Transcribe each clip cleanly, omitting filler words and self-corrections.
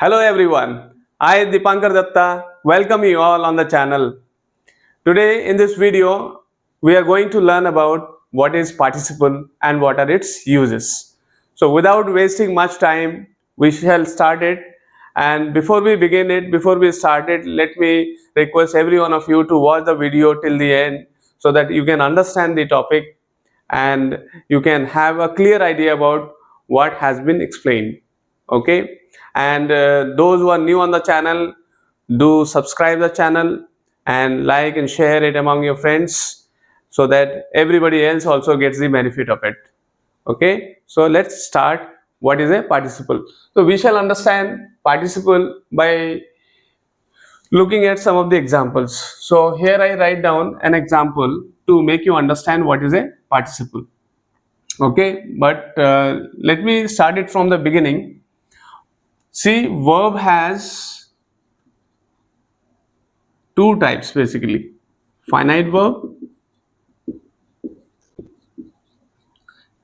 Hello everyone, I Dipankar Datta welcome you all on the channel. Today in this video, we are going to learn about what is participle and what are its uses. So without wasting much time, we shall start it. And before we start it, let me request every one of you to watch the video till the end so that you can understand the topic and you can have a clear idea about what has been explained. Okay, and those who are new on the channel, do subscribe the channel and like and share it among your friends so that everybody else also gets the benefit of it. Okay, so let's start. What is a participle? So we shall understand participle by looking at some of the examples. So here I write down an example to make you understand what is a participle. Okay, but let me start it from the beginning. See, verb has two types basically: finite verb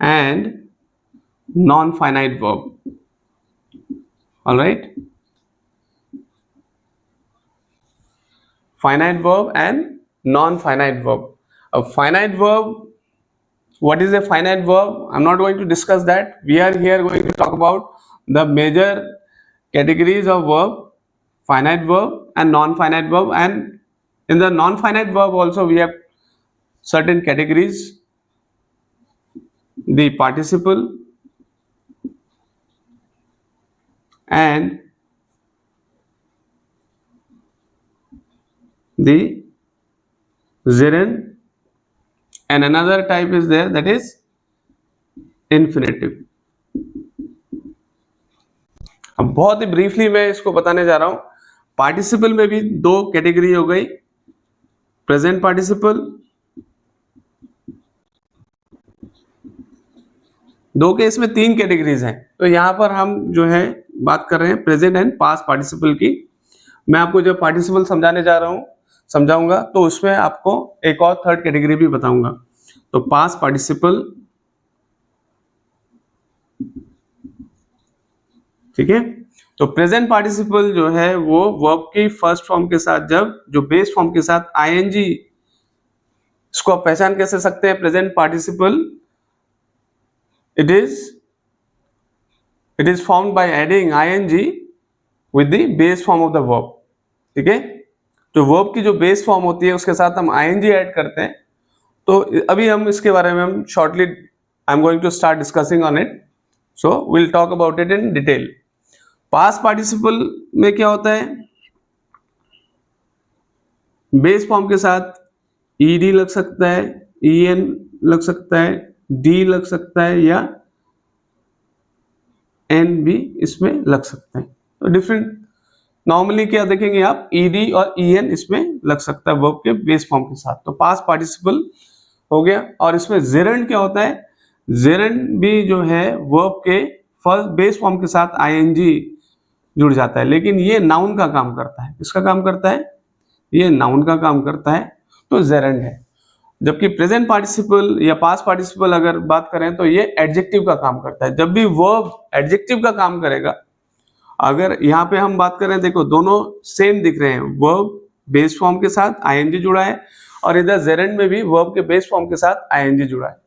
and non-finite verb. All right, finite verb and non-finite verb. A finite verb, what is a finite verb? I'm not going to discuss that. We are here going to talk about the major categories of verb: finite verb and non-finite verb. And in the non-finite verb also we have certain categories: the participle and the gerund, and another type is there, that is infinitive. अब बहुत ही briefly मैं इसको बताने जा रहा हूं. Participle में भी दो कैटेगरी हो गई: प्रेजेंट पार्टिसिपल. दो के इसमें तीन कैटेगरीज हैं. तो यहां पर हम जो है बात कर रहे हैं प्रेजेंट एंड पास्ट पार्टिसिपल की. मैं आपको जो पार्टिसिपल समझाने जा रहा हूं, समझाऊंगा, तो उसमें आपको एक और थर्ड कैटेगरी भी बताऊंगा. तो पास्ट पार्टिसिपल, ठीक है. तो प्रेजेंट पार्टिसिपल जो है वो वर्ब की फर्स्ट फॉर्म के साथ, जब जो बेस फॉर्म के साथ आईएनजी, इसको आप पहचान कैसे सकते हैं? Present participle it is formed by adding ing with the base form of the verb. ठीक है. तो वर्ब की जो बेस फॉर्म होती है उसके साथ हम ing ऐड करते हैं. तो अभी हम इसके बारे में हम shortly I am going to start discussing on it. So will talk about it in detail. Past participle में क्या होता है? बेस फॉर्म के साथ ed लग सकता है, en लग सकता है, डी लग सकता है, या एन भी इसमें लग सकता है. तो डिफरेंट नॉर्मली क्या देखेंगे आप, ईडी और ईएन इसमें लग सकता है वर्ब के बेस फॉर्म के साथ. तो पास्ट पार्टिसिपल हो गया. और इसमें जेरंड क्या होता है? जेरंड भी जो है वर्ब के फर्स्ट बेस फॉर्म के साथ आईएनजी जुड़ जाता है, लेकिन ये नाउन का काम करता है. किसका काम करता है? ये नाउन का काम करता है, तो जेरंड है. जबकि प्रेजेंट पार्टिसिपल या पास्ट पार्टिसिपल अगर बात करें तो ये एडजेक्टिव का काम करता है. जब भी वर्ब एडजेक्टिव का काम करेगा, अगर यहाँ पे हम बात करें, देखो दोनों सेम दिख रहे हैं. वर्ब बेस फॉर्म के साथ आईएनजी जुड़ा है और इधर जेरंड में भी वर्ब के बेस फॉर्म के साथ आईएनजी जुड़ा है.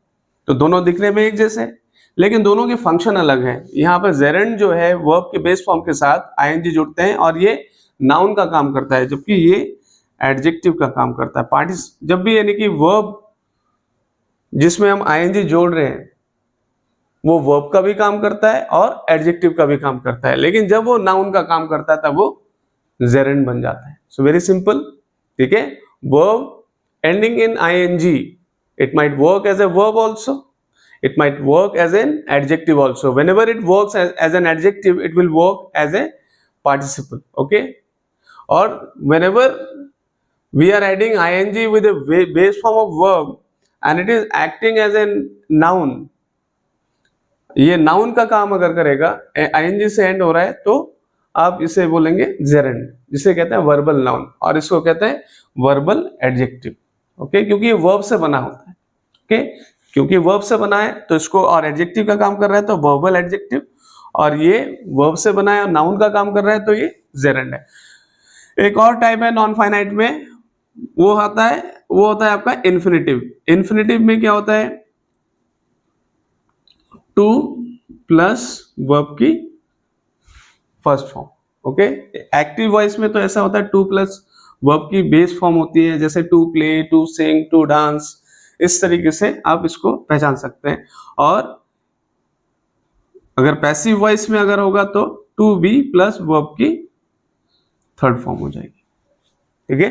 तो दोनों दिखने में एक जैसे, लेकिन दोनों के फंक्शन अलग है. यहाँ पर जेरंड जो है वर्ब के बेस फॉर्म के साथ आईएनजी जुड़ते हैं और ये नाउन का काम करता है, जबकि ये एडजेक्टिव का काम करता है. जब भी यानी कि वर्ब जिसमें हम आईएनजी जोड़ रहे हैं वो वर्ब का भी काम करता है और एडजेक्टिव का भी काम करता है, लेकिन जब वो नाउन का काम करता है तब वो जेरंड बन जाता है. So very simple. ठीक है. Verb ending in ING, it might work as a verb also, it might work as an adjective also. Whenever it works as an adjective, it will work as a participle. Okay. Or whenever we are adding ing with a base form of verb and it is acting as a noun, ये noun का काम अगर करेगा, ing से and हो रहा है, तो आप इसे बोलेंगे जेरंड, जिसे कहते हैं वर्बल नाउन, और इसको कहते हैं वर्बल एडजेक्टिव. ओके. क्योंकि ये वर्ब से बना होता है. ओके. क्योंकि वर्ब से बना है तो इसको, और एडजेक्टिव का काम कर रहा है तो वर्बल एडजेक्टिव, और ये वर्ब से बना है और नाउन का काम कर रहा है, तो ये जेरेंड है। एक और टाइप है नॉन फाइनाइट में, वो होता है आपका इन्फिनेटिव। इन्फिनेटिव में क्या होता है, टू प्लस वर्ब की first form. Okay, active voice में तो ऐसा होता है टू प्लस वर्ब की बेस फॉर्म होती है, जैसे to play, to sing, to dance, इस तरीके से आप इसको पहचान सकते हैं। और अगर पैसिव वॉइस में अगर होगा तो टू बी प्लस वर्ब की थर्ड फॉर्म हो जाएगी। ठीक है,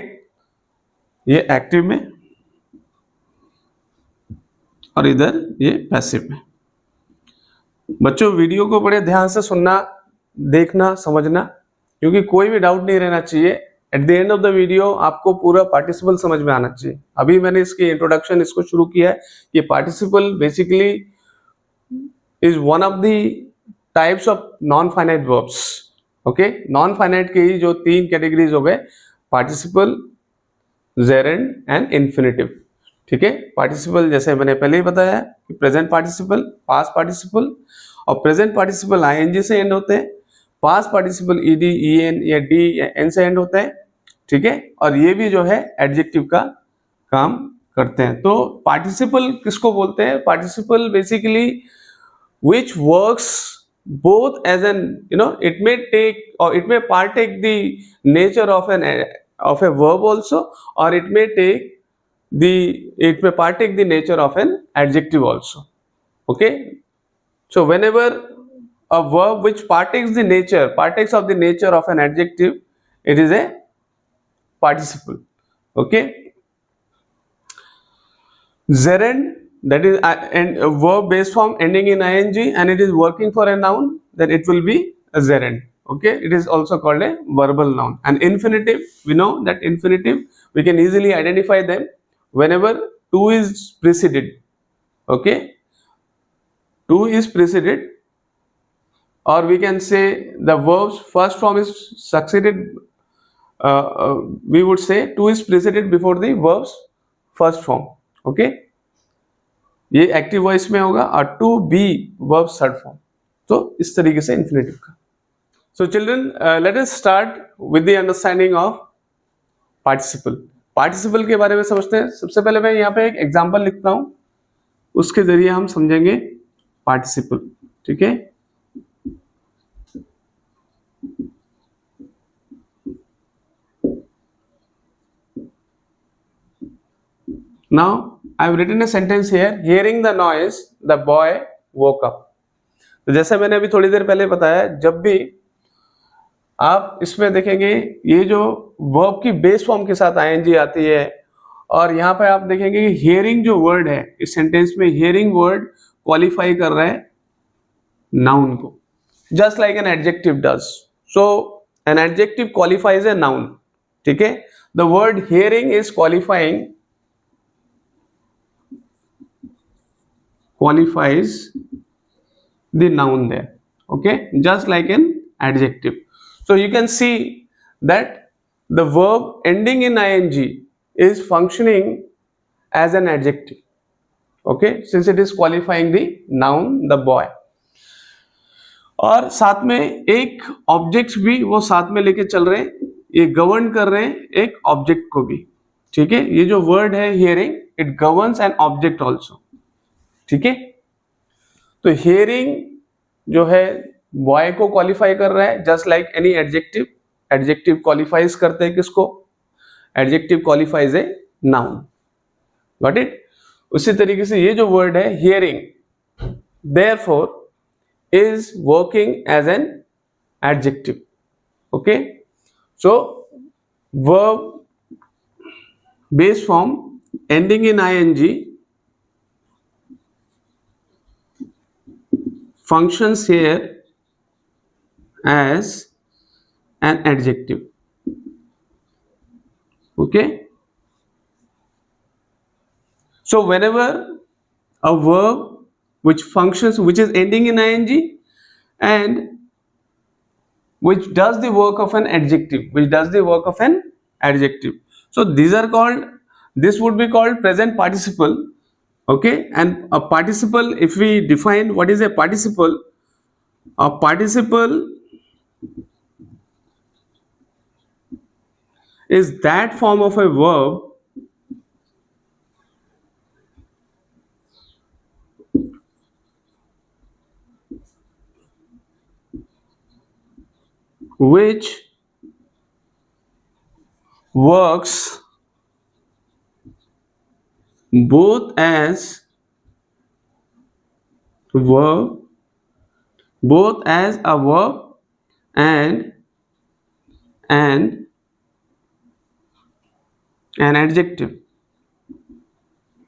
ये एक्टिव में और इधर ये पैसिव में। बच्चों वीडियो को बड़े ध्यान से सुनना, देखना, समझना, क्योंकि कोई भी डाउट नहीं रहना चाहिए। At the end of the video आपको पूरा पार्टिसिपल समझ में आना चाहिए। अभी मैंने इसकी इंट्रोडक्शन इसको शुरू किया है। ये participle basically is one of the types of non finite verbs. Okay, non finite के ही जो तीन कैटेगरीज हो गए, पार्टिसिपल, जेरेंड एंड इन्फिनेटिव। ठीक है, पार्टिसिपल जैसे मैंने पहले ही बताया कि प्रेजेंट पार्टिसिपल, पास्ट पार्टिसिपल, और प्रेजेंट पार्टिसिपल आईएनजी से एंड होते हैं, पास्ट पार्टिसिपल ईडी, ईएन या डी या एन से एंड होते हैं। ठीक है, और ये भी जो है एडजेक्टिव का काम करते हैं। तो पार्टिसिपल किसको बोलते हैं? Participle basically which works both as an, it may take or it may partake the nature of a verb also, or it may partake the nature of an adjective also. Okay, so whenever a verb which partakes of the nature of an adjective, it is a participle. Okay, gerund, that is a verb based form ending in ing and it is working for a noun, then it will be a gerund. Okay, it is also called a verbal noun. And infinitive, we know that infinitive we can easily identify them whenever to is preceded. Okay, to is preceded, or we can say the verb's first form is succeeded. We would say to is preceded before the verb's first form. Okay, ये active voice में होगा, और to be verb third form. तो इस तरीके से infinitive का। So children, let us start with the understanding of participle. Participle के बारे में समझते हैं। सबसे पहले मैं यहाँ पे एक एग्जांपल लिखता हूं, उसके जरिए हम समझेंगे पार्टिसिपल। ठीक है, now I've written a sentence here, hearing the noise the boy woke up. तो जैसे मैंने अभी थोड़ी देर पहले बताया, जब भी आप इसमें देखेंगे ये जो वर्ब की बेस फॉर्म के साथ आईएनजी आती है, और यहाँ पे आप देखेंगे कि हियरिंग जो वर्ड है इस सेंटेंस में, हियरिंग वर्ड क्वालिफाई कर रहा है नाउन को, just like an adjective does. So an adjective qualifies a noun. ठीक है, the word hearing is qualifies the noun there. Okay, just like an adjective. So you can see that the verb ending in ing is functioning as an adjective. Okay, since it is qualifying the noun the boy. और साथ में एक object भी वो साथ में लेके चल रहे हैं, ये गवर्न कर रहे हैं एक ऑब्जेक्ट को भी। ठीक है, ये जो वर्ड है hearing, it governs an object also. ठीक है, तो हियरिंग जो है बॉय को क्वालिफाई कर रहा है, just like any adjective. Adjective qualifies करते हैं किसको? Adjective qualifies a noun. Got it? उसी तरीके से ये जो वर्ड है hearing, therefore is working as an adjective. Okay, so verb base form ending in ING functions here as an adjective. Okay, so whenever a verb which is ending in ing and which does the work of an adjective, so this would be called present participle. Okay, and a participle, if we define what is a participle, A participle is that form of a verb which works both as verb, both as a verb and an adjective.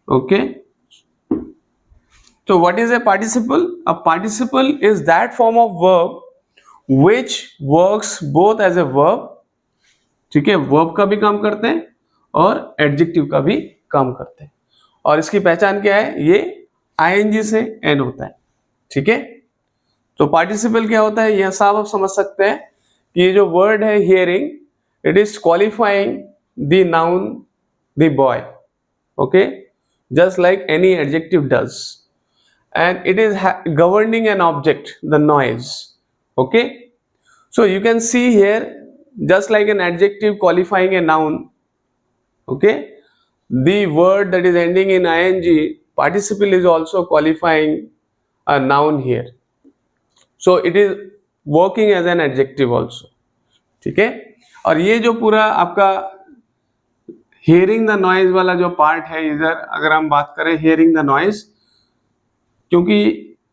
Okay. So what is a participle? A participle is that form of verb which works both as a verb, ठीक है, verb का भी काम करते हैं और adjective का भी काम करते हैं, और इसकी पहचान क्या है, ये आईएनजी से एंड होता है, ठीक है। तो पार्टिसिपल क्या होता है, यह साफ आप समझ सकते हैं कि ये जो वर्ड है hearing, it is qualifying the noun the boy, okay, just like any adjective does, and it is governing an object, the noise. Okay, so you can see here, just like an adjective qualifying a noun, okay, the word that is ending in ing, participle is also qualifying a noun here, so it is working as an adjective also, ठीक है। और ये जो पूरा आपका hearing the noise वाला जो part है, इधर अगर हम बात करें hearing the noise, क्योंकि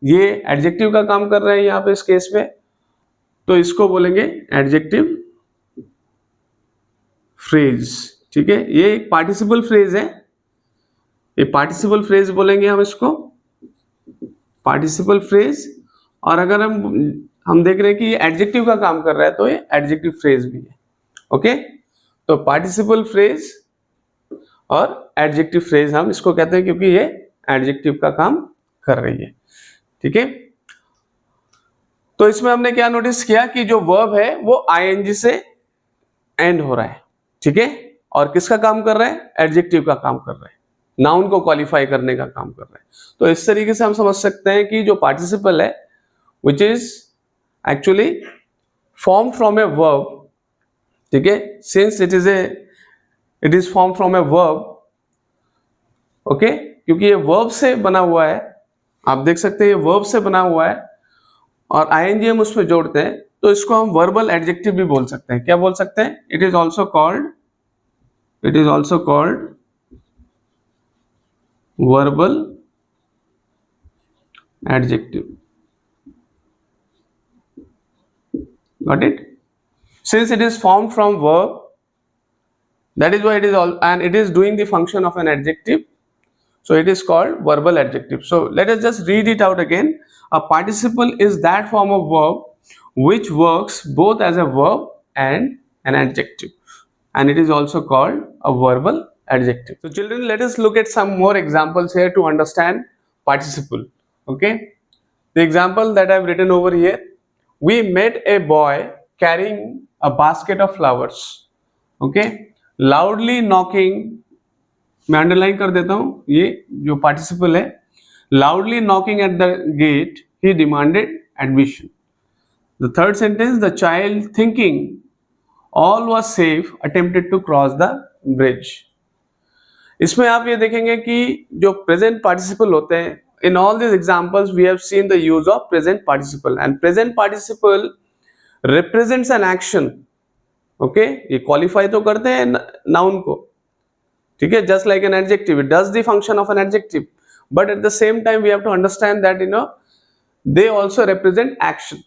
ये एडजेक्टिव का काम कर रहे हैं यहाँ पे इस केस में, तो इसको बोलेंगे एडजेक्टिव फ्रेज, ठीक है। ये एक पार्टिसिपल फ्रेज है, ये पार्टिसिपल फ्रेज बोलेंगे हम इसको, पार्टिसिपल फ्रेज। और अगर हम देख रहे हैं कि ये एडजेक्टिव का काम कर रहा है, तो ये एडजेक्टिव फ्रेज भी है, ओके। तो पार्टिसिपल फ्रेज और एडजेक्टिव फ्रेज हम इसको कहते हैं, क्योंकि ये एडजेक्टिव का काम कर रही है, ठीक है। तो इसमें हमने क्या नोटिस किया कि जो वर्ब है वो आईएनजी से एंड हो रहा है, ठीक है, और किसका काम कर रहा है, एडजेक्टिव का काम कर रहा है, नाउन को क्वालिफाई करने का काम कर रहा है। तो इस तरीके से हम समझ सकते हैं कि जो पार्टिसिपल है which is actually form from a verb, ठीक है, since it is form from a verb, okay, क्योंकि ये वर्ब से बना हुआ है, आप देख सकते हैं ये वर्ब से बना हुआ है और आईएनजी हम उसमें जोड़ते हैं, तो इसको हम वर्बल एडजेक्टिव भी बोल सकते हैं। क्या बोल सकते हैं, it is also called verbal adjective, got it, since it is form from verb, that is why it is all, and it is doing the function of an adjective, so it is called verbal adjective. So let us just read it out again. A participle is that form of verb which works both as a verb and an adjective, and it is also called a verbal adjective. So children, let us look at some more examples here to understand participle, okay. The example that I have written over here, we met a boy carrying a basket of flowers, okay, loudly knocking, मैं underline कर देता हूं, ये जो participle है, loudly knocking at the gate, he demanded admission. The third sentence, the child thinking all was safe attempted to cross the bridge. इसमें आप ये देखेंगे कि जो प्रेजेंट पार्टिसिपल होते हैं, in all these examples we have seen the use of present participle, and present participle represents an action, okay, ये qualify तो करते हैं नाउन को, ठीक है, just like an adjective, it does the function of an adjective, but at the same time we have to understand that they also represent action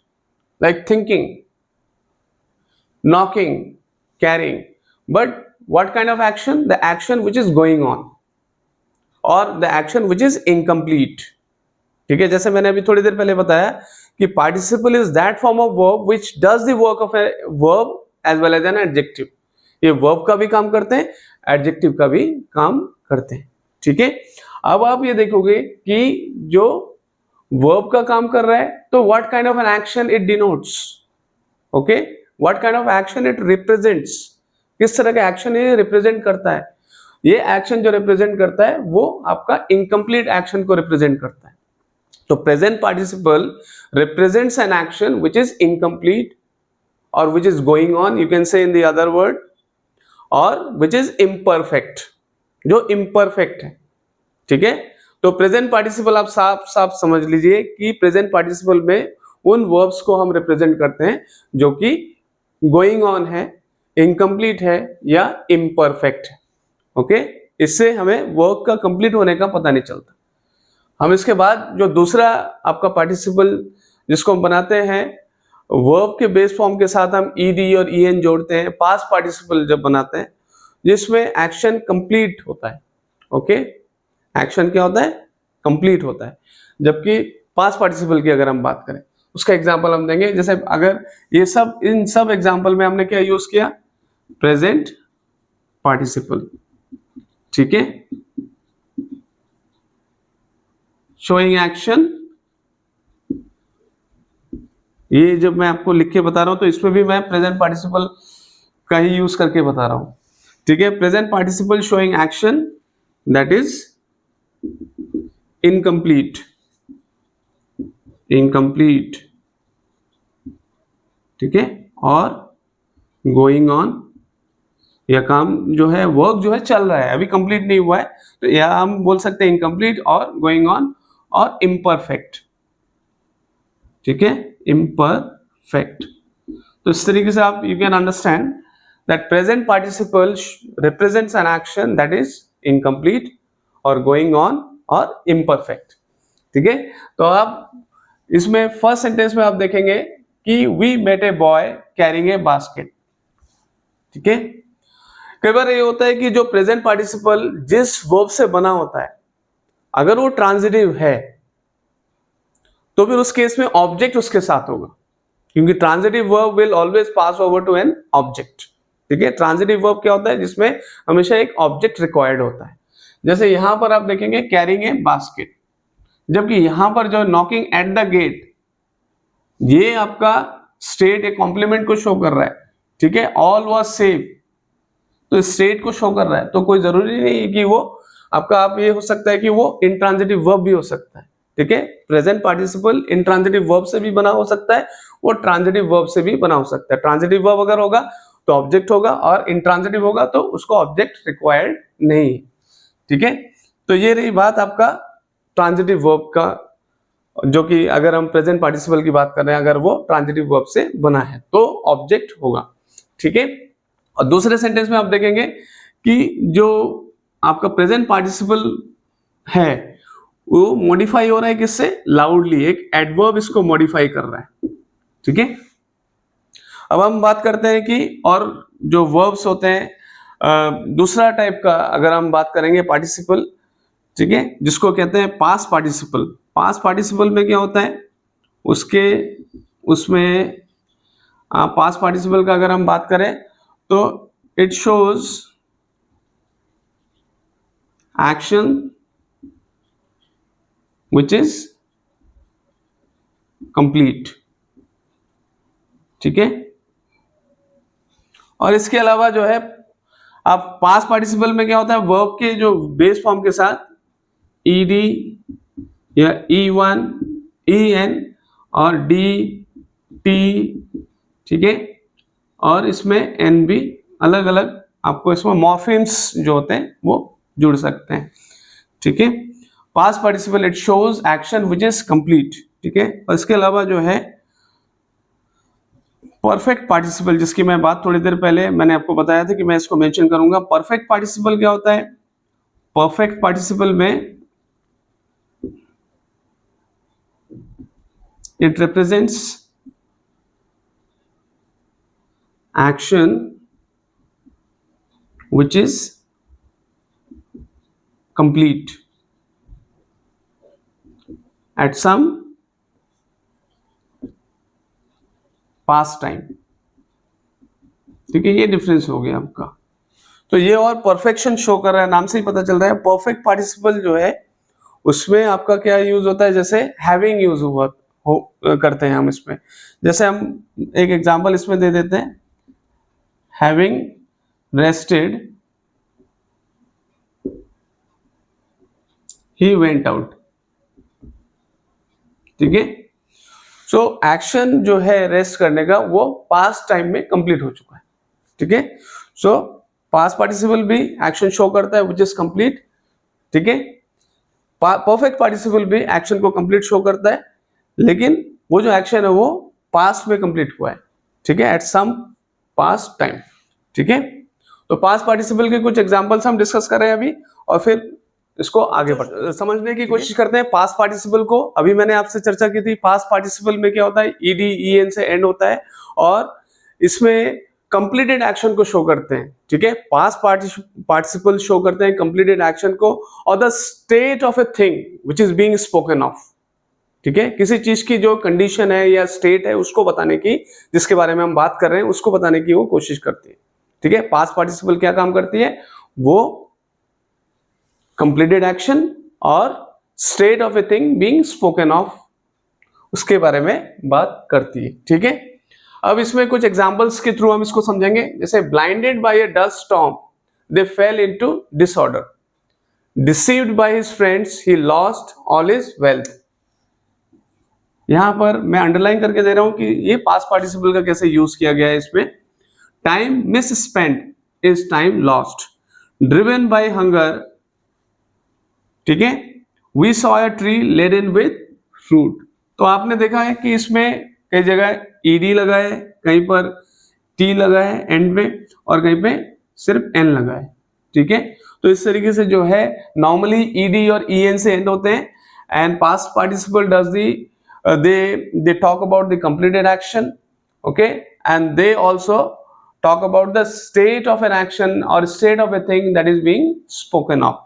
like thinking, knocking, carrying, but what kind of action, the action which is going on or the action which is incomplete, ठीक है। जैसे मैंने अभी थोड़ी देर पहले बताया कि participle is that form of verb which does the work of a verb as well as an adjective, ये वर्ब का भी काम करते हैं, एडजेक्टिव का भी काम करते हैं, ठीक है। अब आप ये देखोगे कि जो वर्ब का काम कर रहा है, तो what kind of an action it denotes, okay, what kind of action it represents, किस तरह का एक्शन ये रिप्रेजेंट करता है। ये एक्शन जो रिप्रेजेंट करता है वो आपका इनकम्प्लीट एक्शन को रिप्रेजेंट करता है, तो present participle represents an action which is incomplete और which is going on, you can say in the other word, और विच इज इम्परफेक्ट, जो इम्परफेक्ट है। ठीक है, तो प्रेजेंट पार्टिसिपल आप साफ साफ समझ लीजिए कि प्रेजेंट पार्टिसिपल में उन वर्ब्स को हम रिप्रेजेंट करते हैं जो कि गोइंग ऑन है, इनकम्प्लीट है या इम्परफेक्ट है। ओके, इससे हमें वर्क का कंप्लीट होने का पता नहीं चलता। हम इसके बाद जो दूसरा आपका पार्टिसिपल जिसको हम बनाते हैं वर्ब के बेस फॉर्म के साथ हम ईडी और ईएन जोड़ते हैं, पास्ट पार्टिसिपल जब बनाते हैं जिसमें एक्शन कंप्लीट होता है। ओके, एक्शन क्या होता है? कंप्लीट होता है। जबकि पास्ट पार्टिसिपल की अगर हम बात करें उसका एग्जांपल हम देंगे, जैसे अगर ये सब इन सब एग्जांपल में हमने क्या यूज किया? Present participle. ठीक है, शोइंग एक्शन, ये जब मैं आपको लिख के बता रहा हूं तो इसमें भी मैं प्रेजेंट पार्टिसिपल का ही यूज करके बता रहा हूं। ठीक है, present participle showing action that is incomplete, incomplete. ठीक है, और गोइंग ऑन, यह काम जो है वर्क जो है चल रहा है, अभी कंप्लीट नहीं हुआ है, तो यह हम बोल सकते हैं इनकम्प्लीट और गोइंग ऑन और इम्परफेक्ट। ठीक है, इम्परफेक्ट। तो इस तरीके से आप you can understand that present participle represents an action that is incomplete और गोइंग ऑन और इम्परफेक्ट। ठीक है, तो आप इसमें फर्स्ट सेंटेंस में आप देखेंगे कि we met a boy carrying a basket. ठीक है, कई बार ये होता है कि जो प्रेजेंट पार्टिसिपल जिस वर्ब से बना होता है अगर वो ट्रांजिटिव है तो फिर उस केस में ऑब्जेक्ट उसके साथ होगा, क्योंकि transitive verb will always pass over to an object. ठीक है, ट्रांजिटिव वर्ब क्या होता है? जिसमें हमेशा एक ऑब्जेक्ट रिक्वायर्ड होता है। जैसे यहां पर आप देखेंगे कैरिंग ए बास्केट, जबकि यहां पर जो नॉकिंग एट द गेट, ये आपका स्टेट एक कॉम्प्लीमेंट को शो कर रहा है। ठीक है, ऑल वाज सेफ, तो स्टेट को शो कर रहा है, तो कोई जरूरी नहीं है कि वो आपका, आप ये हो सकता है कि वो इंट्रांजिटिव वर्ब भी हो सकता है। ठीक है, प्रेजेंट पार्टिसिपल इंट्रांजिटिव वर्ब से भी बना हो सकता है और ट्रांजिटिव वर्ब से भी बना हो सकता है। ट्रांजिटिव वर्ब अगर होगा तो ऑब्जेक्ट होगा और इंट्रांजिटिव होगा तो उसको ऑब्जेक्ट रिक्वायर्ड नहीं है। ठीक है, तो ये रही बात आपका ट्रांजिटिव वर्ब का, जो कि अगर हम प्रेजेंट पार्टिसिपल की बात कर रहे हैं, अगर वो ट्रांजिटिव वर्ब से बना है तो ऑब्जेक्ट होगा। ठीक है, और दूसरे सेंटेंस में आप देखेंगे कि जो आपका प्रेजेंट पार्टिसिपल है वो मॉडिफाई हो रहा है किससे? लाउडली, एक एडवर्ब इसको मॉडिफाई कर रहा है। ठीक है, अब हम बात करते हैं कि और जो वर्ब्स होते हैं दूसरा टाइप का अगर हम बात करेंगे पार्टिसिपल, ठीक है, जिसको कहते हैं पास्ट पार्टिसिपल। पास्ट पार्टिसिपल में क्या होता है? उसमें पास्ट पार्टिसिपल का अगर हम बात करें तो it shows action which is complete। ठीक है, और इसके अलावा जो है आप पास्ट पार्टिसिपल में क्या होता है? वर्ब के जो बेस फॉर्म के साथ ईडी या ई1, ई.एन और डी, टी, ठीक है, और इसमें एन भी अलग अलग आपको इसमें मॉर्फिम्स जो होते हैं वो जुड़ सकते हैं। ठीक है, past participle it shows action which is complete. ठीक है, और इसके अलावा जो है परफेक्ट पार्टिसिपल, जिसकी मैं बात थोड़ी देर पहले मैंने आपको बताया था कि मैं इसको मेंशन करूंगा। परफेक्ट पार्टिसिपल क्या होता है? परफेक्ट पार्टिसिपल में it represents action which is complete at some past time। ठीक है, ये डिफरेंस हो गया आपका। तो ये और परफेक्शन शो कर रहा है, नाम से ही पता चल रहा है। परफेक्ट पार्टिसिपल जो है उसमें आपका क्या यूज होता है? जैसे हैविंग यूज करते हैं हम इसमें। जैसे हम एक एग्जांपल इसमें दे देते हैं, having rested he went out. ठीक है। सो एक्शन जो है रेस्ट करने का वो पास्ट टाइम में कंप्लीट हो चुका है, ठीक है। सो पास्ट पार्टिसिपल भी एक्शन शो करता है विच इज कंप्लीट, ठीक है। परफेक्ट पार्टिसिपल भी एक्शन को कंप्लीट शो करता है, लेकिन वो जो एक्शन है वो पास्ट में कंप्लीट हुआ है, ठीक है, एट सम पास्ट टाइम, ठीक है। तो पास्ट पार्टिसिपल के कुछ एग्जांपल्स हम डिस्कस कर रहे हैं अभी, और फिर इसको आगे समझने की कोशिश करते हैं। पास्ट पार्टिसिपल को अभी मैंने आपसे चर्चा की थी, पास्ट पार्टिसिपल में क्या होता है, ईडी ईएन से एंड होता है और इसमें कंप्लीटेड एक्शन को शो करते हैं, ठीक है। पास्ट पार्टिसिपल शो करते हैं कंप्लीटेड एक्शन को और the state of a thing which is being spoken of, ठीक है। किसी चीज की जो कंडीशन है या स्टेट है उसको बताने की, जिसके बारे में हम बात कर रहे हैं उसको बताने की वो कोशिश करती है, ठीक है। पास्ट पार्टिसिपल क्या काम करती है, वो कंप्लीटेड एक्शन और state of a thing being spoken of उसके बारे में बात करती है, ठीक है। अब इसमें कुछ एग्जांपल्स के थ्रू हम इसको समझेंगे। जैसे blinded bye A dust storm they fail into disorder, deceived by his friends he lost all his wealth. यहां पर मैं अंडरलाइन करके दे रहा हूं कि ये पास्ट पार्टिसिपल का कैसे यूज किया गया है इसमें। Time misspent is time lost, driven by hunger, ठीक है, we saw a tree laden with fruit. तो आपने देखा है कि इसमें कई जगह ईडी लगा है, कहीं पर टी लगा है एंड में, और कहीं पे सिर्फ एन लगा है, ठीक है। तो इस तरीके से जो है नॉर्मली ईडी और ईएन से एंड होते हैं, and past participle does the they talk about the completed action, okay, and they also talk about the state of an action or state of a thing that is being spoken of,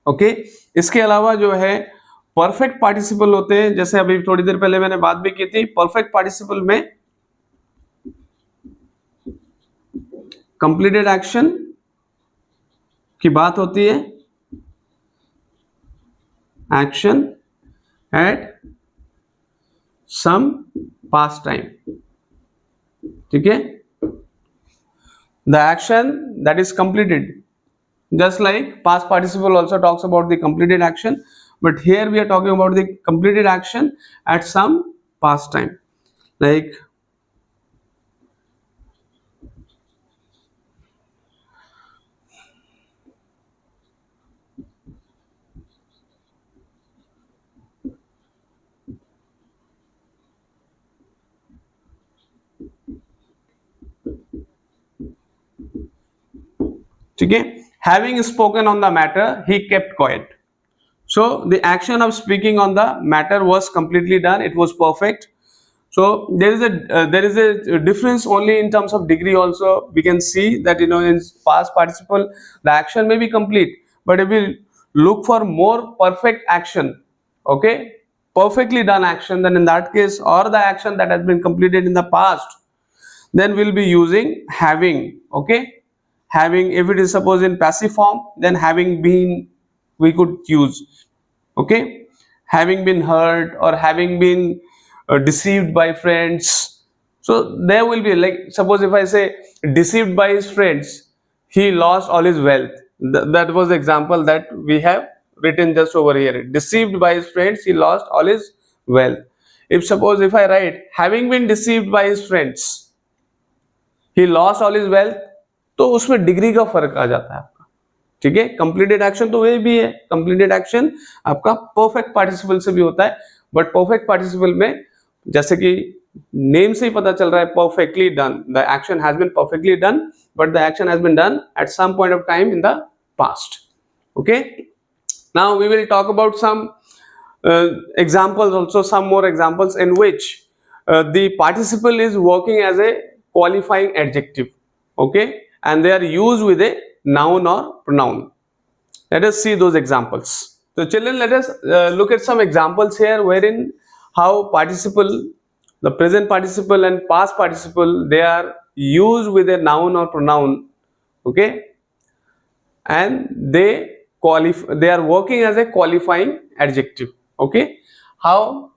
okay। इसके अलावा जो है perfect participle होते हैं, जैसे अभी थोड़ी देर पहले मैंने बात भी की थी। परफेक्ट पार्टिसिपल में कंप्लीटेड एक्शन की बात होती है, action at some past time, ठीक है। The action that is completed, just like past participle also talks about the completed action, but here we are talking about the completed action at some past time, like ठीक है। Having spoken on the matter, he kept quiet. So the action of speaking on the matter was completely done. It was perfect. So there is a difference only in terms of degree. Also, we can see that in past participle the action may be complete, but if we look for more perfect action, okay, perfectly done action, then in that case, or the action that has been completed in the past, then we'll be using having, okay. Having, if it is suppose in passive form, then having been we could use, okay. Having been hurt or having been deceived by friends. So there will be, like, suppose if I say deceived by his friends, he lost all his wealth. That was the example that we have written just over here. Deceived by his friends, he lost all his wealth. If suppose if I write having been deceived by his friends, he lost all his wealth, तो उसमें degree का फर्क आ जाता है आपका, ठीक है। Completed action तो वही भी है, कंप्लीटेड एक्शन आपका परफेक्ट पार्टिसिपल से भी होता है, बट परफेक्ट पार्टिसिपल में जैसे कि नेम से ही पता चल रहा है, perfectly done, the action has been perfectly done, but the action has been done at some point of time in the past, okay. Now we will talk about some examples also, some more examples in which the participle is working as a qualifying adjective, okay, and they are used with a noun or pronoun. Let us see those examples. So children, let us look at some examples here wherein how participle, the present participle and past participle, they are used with a noun or pronoun, okay, and they are working as a qualifying adjective, okay. How?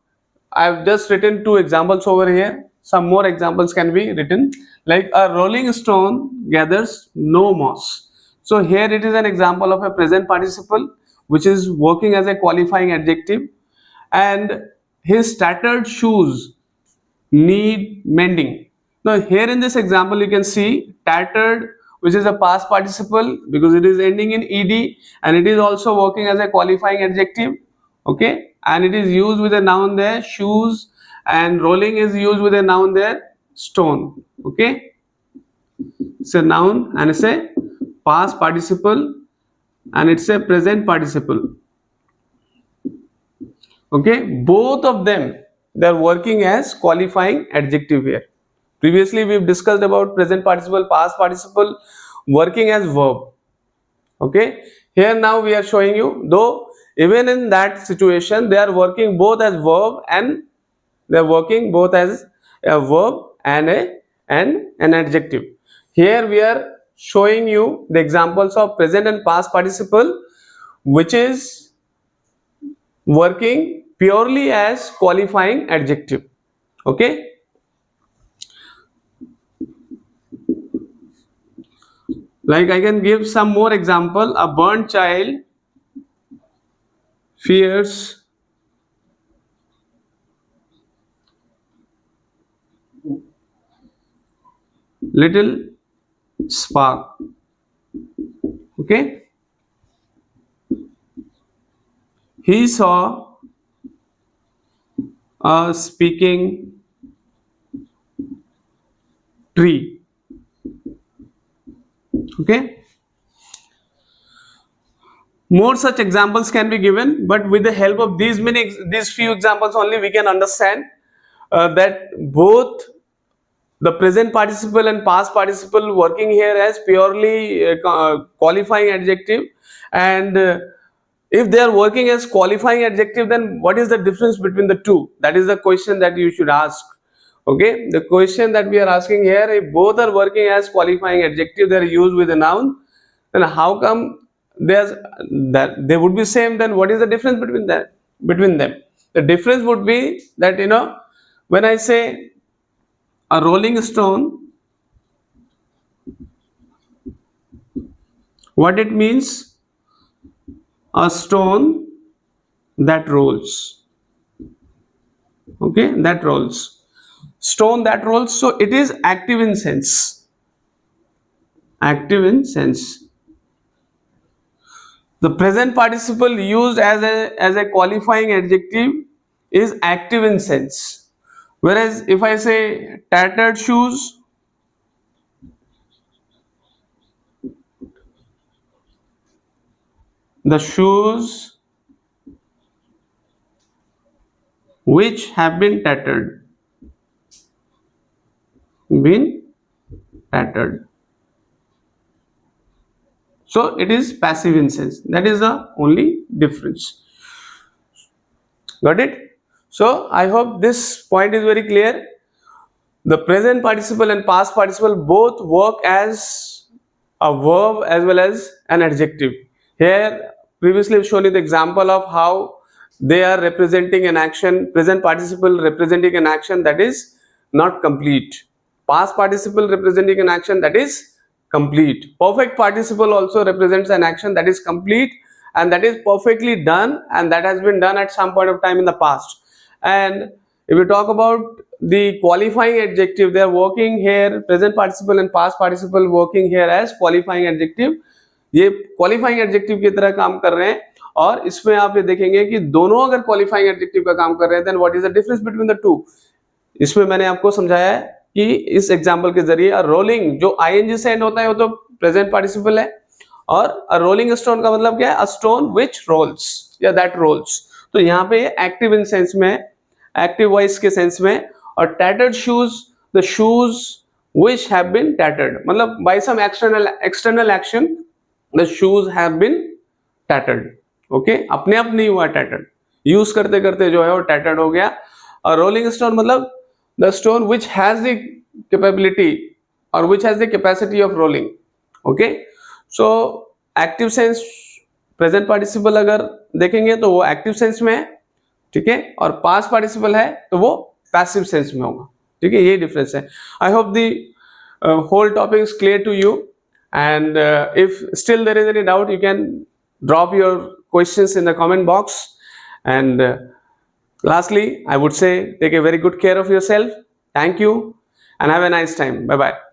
I have just written two examples over here. Some more examples can be written, like a rolling stone gathers no moss. So here it is an example of a present participle which is working as a qualifying adjective, and his tattered shoes need mending. Now here in this example you can see tattered, which is a past participle because it is ending in ed, and it is also working as a qualifying adjective. Okay, and it is used with a noun there, shoes, and rolling is used with a noun there, stone. Okay, it's a noun and it's a past participle and it's a present participle. Okay, both of them, they are working as qualifying adjective here. Previously we've discussed about present participle, past participle working as verb. Okay, here now we are showing you, though even in that situation they are working both as verb and they are working both as a verb and an adjective. Here we are showing you the examples of present and past participle which is working purely as qualifying adjective. Okay, like I can give some more example. A burnt child fears little spark. Okay, he saw a speaking tree. Okay, more such examples can be given, but with the help of these few examples only we can understand that both the present participle and past participle working here as purely qualifying adjective, and if they are working as qualifying adjective, then what is the difference between the two? That is the question that you should ask. Okay, the question that we are asking here, if both are working as qualifying adjective, they are used with a noun, then how come there's that they would be same? Then what is the difference between them? The difference would be that, when I say a rolling stone, what it means? A stone that rolls. Okay, that rolls. Stone that rolls. So it is active in sense. Active in sense. The present participle used as a qualifying adjective is active in sense. Whereas if I say tattered shoes, the shoes which have been tattered. So it is passive in sense. That is the only difference. Got it? So I hope this point is very clear. The present participle and past participle both work as a verb as well as an adjective. Here previously I've shown you the example of how they are representing an action, present participle representing an action that is not complete, past participle representing an action that is complete, perfect participle also represents an action that is complete and that is perfectly done and that has been done at some point of time in the past. And if we talk about the qualifying adjective, they are working here, present participle and past participle working here as qualifying adjective. ये qualifying adjective की तरह काम कर रहे हैं और इसमें आप ये देखेंगे कि दोनों अगर क्वालिफाइंग एडजेक्टिव का काम कर रहे हैं then what is the difference between the two. इसमें मैंने आपको समझाया है कि इस एग्जांपल के जरिए रोलिंग जो आईएनजी से एंड होता है वो तो प्रेजेंट पार्टिसिपल है और रोलिंग स्टोन का मतलब क्या है? अ स्टोन व्हिच रोल्स या दैट रोल्स. तो यहाँ पे एक्टिव इन सेंस में, एक्टिव वॉइस के सेंस में. और tattered shoes, the shoes which have been tattered मतलब by some external action the shoes have been tattered. Okay, अपने आप नहीं हुआ टैटर्ड, यूज करते करते जो है वो टैटर्ड हो गया. और रोलिंग स्टोन मतलब the stone which has the capability और which has the capacity of rolling. Okay, so active sense present participle अगर देखेंगे तो वो एक्टिव सेंस में है, ठीक है, और पास्ट पार्टिसिपल है तो वो पैसिव सेंस में होगा. ठीक है, ये डिफरेंस है. I hope the whole topic is clear to you and if still there is any doubt you can drop your questions in the comment box and Lastly, I would say take a very good care of yourself. Thank you and have a nice time. Bye bye.